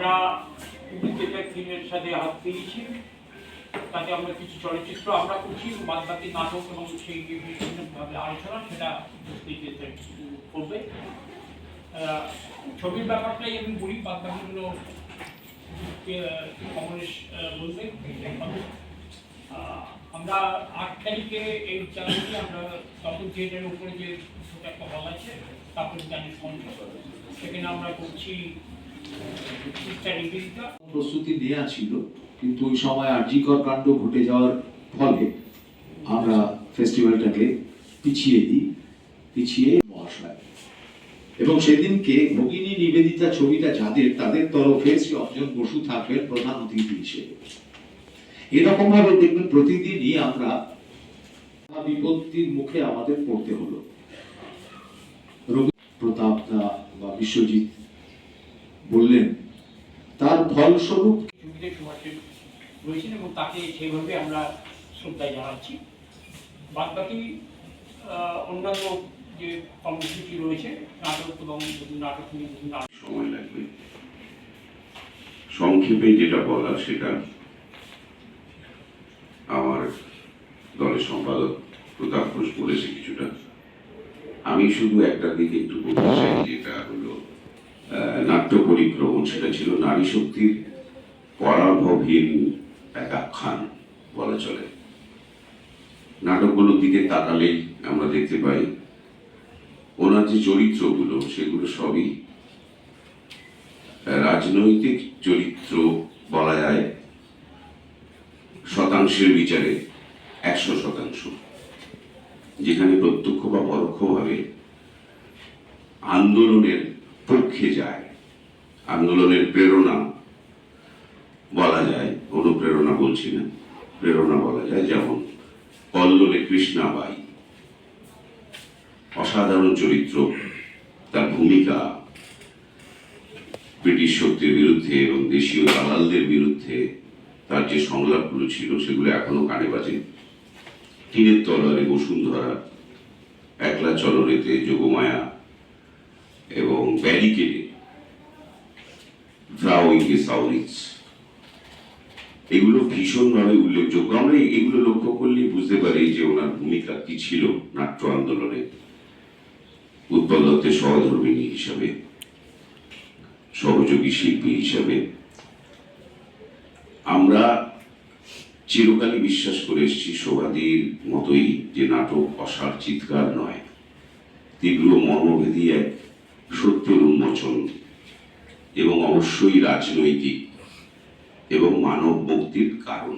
আমরা ফিল্মের সাথে হাত পেয়েছি, তাতে আমরা কিছু চলচ্চিত্র আমরা করছি, বাদ বাকি নাটক এবং সেই বিভিন্নভাবে আলোচনা সেটা করবে। ছবির ব্যাপারটাই আমি বলি, বাদ বাকিগুলো কমলেশ বলবে। আমরা 8 তারিখে এই চ্যানেলটি আমরা তখন থিয়েটারের উপরে যে ছোটো একটা হল আছে তারপরে জানিস সেখানে আমরা করছি প্রস্তুতি নেওয়া ছিল, কিন্তু ওই সময় আরজিকর কাণ্ড ঘটে যাওয়ার ফলে আমরা ফেস্টিভ্যালটাকে পিছিয়ে মহাশয় এবং সেদিনকে ভগিনী নিবেদিতা ছবিটা যাদের তাদের তরফে শ্রী অঞ্জন বসু থাকবেন প্রধান অতিথি হিসেবে। এরকম ভাবে দেখবেন প্রতিদিনই আমরা বিপত্তির মুখে আমাদের পড়তে হলো। রবি প্রতাপ দা বা বিশ্বজিৎ বললেন তার ফলস্বরূপ রয়েছেন এবং তাকে সেইভাবে আমরা শ্রদ্ধা জানাচ্ছি। বাদ বাকি অন্যান্য যে কর্মসূচি রয়েছে নাটক এবং নাটক নিয়ে বিভিন্ন সময় লাগবে। সংক্ষেপে যেটা বলা সেটা আমার দলের সম্পাদক প্রতাপ ঘোষ বলেছে কিছুটা। আমি শুধু একটা দিকে একটু বলতে চাই, যেটা হলো নাট্য পরিক্রমণ, সেটা ছিল নারী শক্তির পরাভবহীন এক আখ্যান বলা চলে। নাটকগুলোর দিকে তাকালেই আমরা দেখতে পাই ওনার যে চরিত্রগুলো সেগুলো সবই রাজনৈতিক চরিত্র বলা যায় শতাংশের বিচারে 100%, যেখানে প্রত্যক্ষ বা পরোক্ষভাবে আন্দোলনের পক্ষে যায়, আন্দোলনের প্রেরণা বলা যায়, অনুপ্রেরণা বলছি না, প্রেরণা বলা যায়। যেমন কল্লোলে কৃষ্ণাবাই, অসাধারণ চরিত্র, তার ভূমিকা ব্রিটিশ শক্তির বিরুদ্ধে এবং দেশীয় দালালদের বিরুদ্ধে তার যে সংলাপগুলো ছিল সেগুলো এখনো কানে বাজে। টিনের তলোয়ারে বসুন্ধরা, একলা চলরেতে যোগমায়া এবং ব্যারিকেডে ফ্রাউইংকে সাউরিটস, এগুলো ভীষণভাবে উল্লেখযোগ্য। আমরা এগুলো লক্ষ্য করলেই বুঝতে পারি যে ওনার ভূমিকা কি ছিল নাট্য আন্দোলনে, উৎপল দত্তের সহধর্মিণী হিসাবে, সহযোগী শিল্পী হিসাবে। আমরা চিরকালই বিশ্বাস করে এসেছি শোভাদির মতোই যে নাটক অসার চিৎকার নয়, তীব্র মর্মভেদী এক সত্যের উন্মোচন এবং অবশ্যই রাজনৈতিক এবং মানব মুক্তির কারণ।